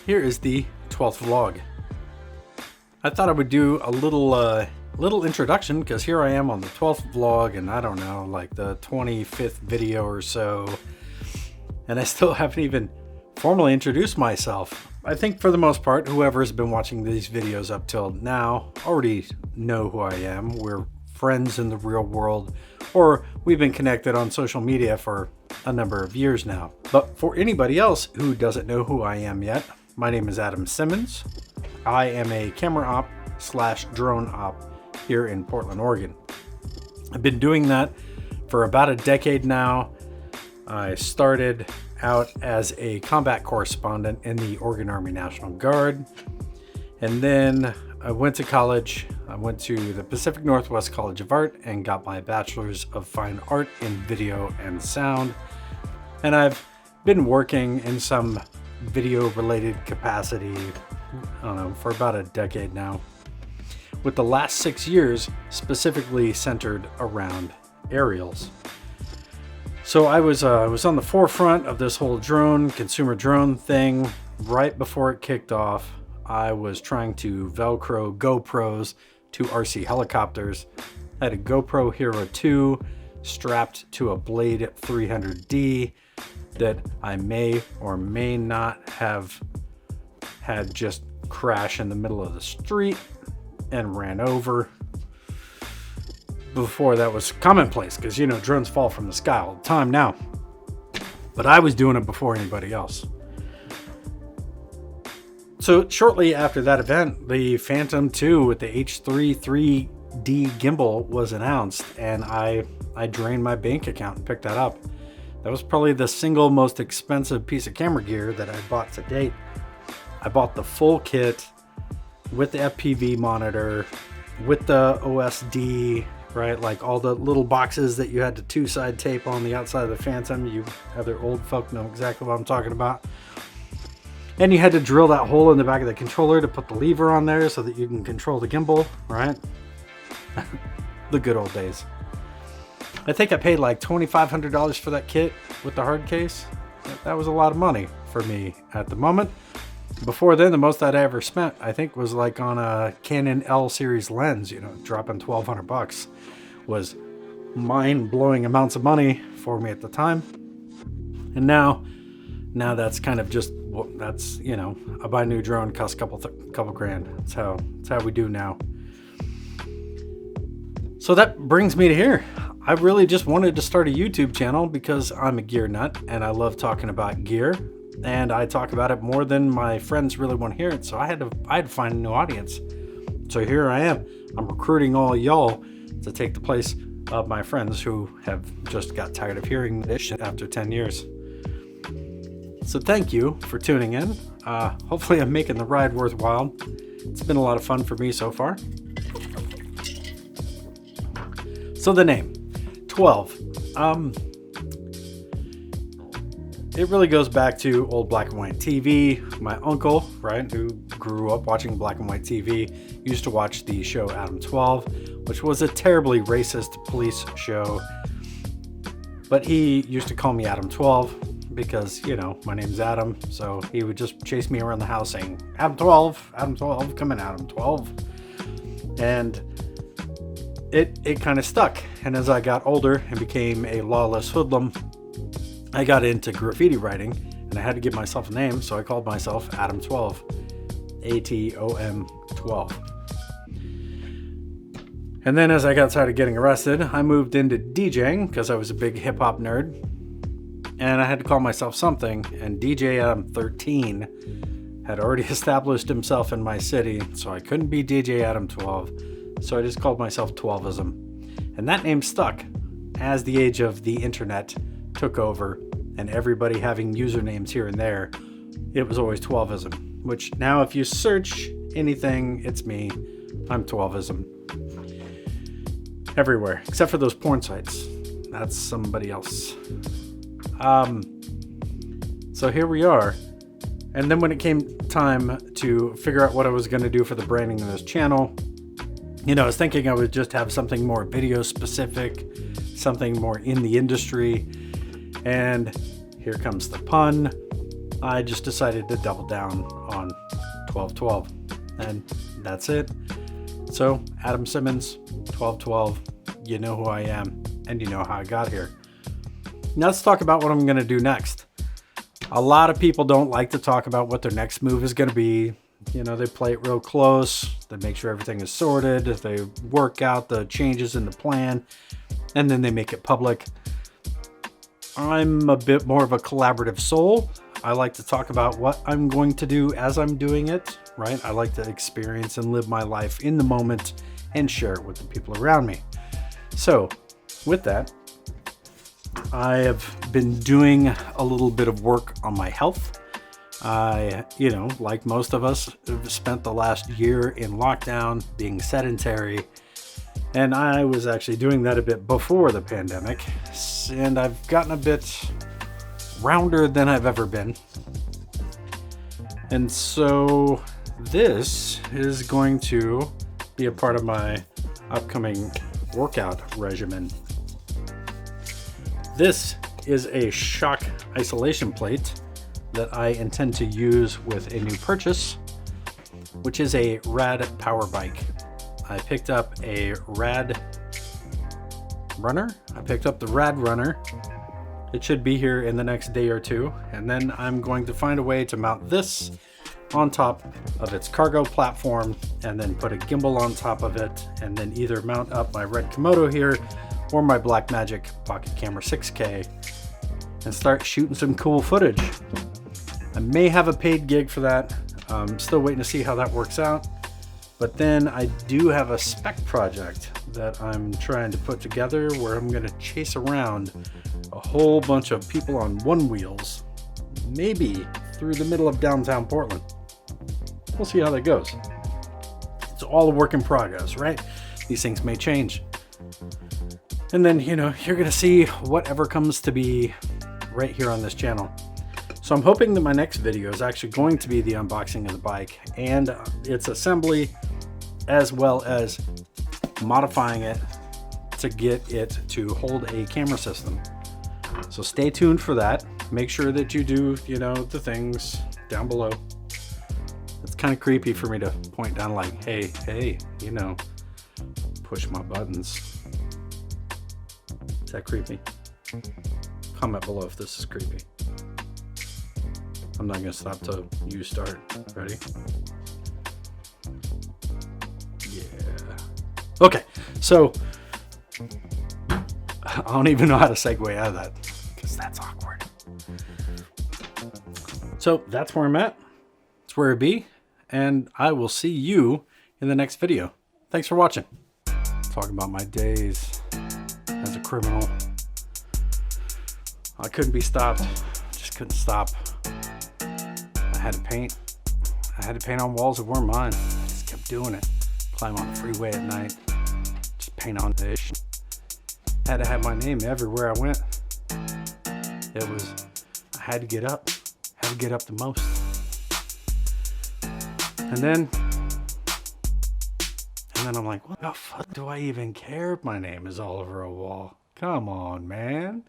Here is the 12th vlog. I thought I would do a little introduction because here I am on the 12th vlog and I don't know, like the 25th video or so. And I still haven't even formally introduced myself. I think for the most part, whoever has been watching these videos up till now already know who I am. We're friends in the real world, or we've been connected on social media for a number of years now. But for anybody else who doesn't know who I am yet, my name is Adam Simmons. I am a camera op / drone op here in Portland, Oregon. I've been doing that for about a decade now. I started out as a combat correspondent in the Oregon Army National Guard. And then I went to college. I went to the Pacific Northwest College of Art and got my Bachelor's of Fine Art in Video and Sound. And I've been working in some video related capacity, I don't know, for about a decade now, with the last 6 years specifically centered around aerials. So I was on the forefront of this whole consumer drone thing right before it kicked off. I was trying to Velcro GoPros to RC helicopters. I had a GoPro Hero 2 strapped to a Blade 300D that I may or may not have had just crash in the middle of the street and ran over. Before that was commonplace, because you know drones fall from the sky all the time now. But I was doing it before anybody else. So shortly after that event, the Phantom 2 with the H3 3D gimbal was announced, and I drained my bank account and picked that up. That was probably the single most expensive piece of camera gear that I bought to date. I bought the full kit with the FPV monitor, with the OSD, right? Like all the little boxes that you had to two-side tape on the outside of the Phantom. You other old folk know exactly what I'm talking about. And you had to drill that hole in the back of the controller to put the lever on there so that you can control the gimbal, right? The good old days. I think I paid like $2,500 for that kit with the hard case. That was a lot of money for me at the moment. Before then, the most I'd ever spent, I think, was like on a Canon L series lens, you know, dropping $1,200 was mind-blowing amounts of money for me at the time. And now that's kind of just, that's, you know, I buy a new drone, costs a couple grand. That's how we do now. So that brings me to here. I really just wanted to start a YouTube channel because I'm a gear nut and I love talking about gear, and I talk about it more than my friends really want to hear it. So I had to find a new audience. So here I am. I'm recruiting all y'all to take the place of my friends who have just got tired of hearing this shit after 10 years. So thank you for tuning in. Hopefully I'm making the ride worthwhile. It's been a lot of fun for me so far. So the name, 12. It really goes back to old black and white TV. My uncle, right, who grew up watching black and white TV, used to watch the show Adam 12, which was a terribly racist police show. But he used to call me Adam 12 because, you know, my name's Adam. So he would just chase me around the house saying, Adam 12, come in, Adam 12. And it kind of stuck. And as I got older and became a lawless hoodlum, I got into graffiti writing and I had to give myself a name. So I called myself Adam 12, ATOM 12. And then as I got tired of getting arrested, I moved into DJing because I was a big hip hop nerd. And I had to call myself something. And DJ Adam 13 had already established himself in my city. So I couldn't be DJ Adam 12. So I just called myself 12ism. And that name stuck as the age of the internet took over and everybody having usernames here and there. It was always 12ism, which now if you search anything, it's me. I'm 12ism. Everywhere, except for those porn sites. That's somebody else. So here we are. And then when it came time to figure out what I was going to do for the branding of this channel, you know, I was thinking I would just have something more video specific, something more in the industry. And here comes the pun. I just decided to double down on 1212. And that's it. So, Adam Simmons, 1212. You know who I am, and you know how I got here. Now let's talk about what I'm going to do next. A lot of people don't like to talk about what their next move is going to be. You know, they play it real close. They make sure everything is sorted. They work out the changes in the plan, and then they make it public. I'm a bit more of a collaborative soul. I like to talk about what I'm going to do as I'm doing it, right? I like to experience and live my life in the moment and share it with the people around me. So, with that, I have been doing a little bit of work on my health. I, like most of us, have spent the last year in lockdown, being sedentary, and I was actually doing that a bit before the pandemic, and I've gotten a bit rounder than I've ever been. And so this is going to be a part of my upcoming workout regimen. This is a shock isolation plate that I intend to use with a new purchase, which is a Rad power bike. I picked up a Rad runner. I picked up the Rad runner. It should be here in the next day or two. And then I'm going to find a way to mount this on top of its cargo platform and then put a gimbal on top of it and then either mount up my red Komodo here or my Blackmagic Pocket Camera 6K and start shooting some cool footage. I may have a paid gig for that. I'm still waiting to see how that works out. But then I do have a spec project that I'm trying to put together where I'm going to chase around a whole bunch of people on one wheels, maybe through the middle of downtown Portland. We'll see how that goes. It's all a work in progress, right? These things may change. And then, you're going to see whatever comes to be right here on this channel. So I'm hoping that my next video is actually going to be the unboxing of the bike and its assembly, as well as modifying it to get it to hold a camera system. So stay tuned for that. Make sure that you do, the things down below. It's kind of creepy for me to point down like, hey, push my buttons. Is that creepy? Comment below if this is creepy. I'm not going to stop till you start. Ready? Yeah. Okay, so I don't even know how to segue out of that because that's awkward. So that's where I'm at. That's where I be. And I will see you in the next video. Thanks for watching. Talking about my days as a criminal. I couldn't be stopped. Just couldn't stop. I had to paint. I had to paint on walls that weren't mine. Just kept doing it. Climb on the freeway at night. Just paint on fish. Had to have my name everywhere I went. I had to get up. Had to get up the most. And then I'm like, what the fuck do I even care if my name is all over a wall? Come on, man.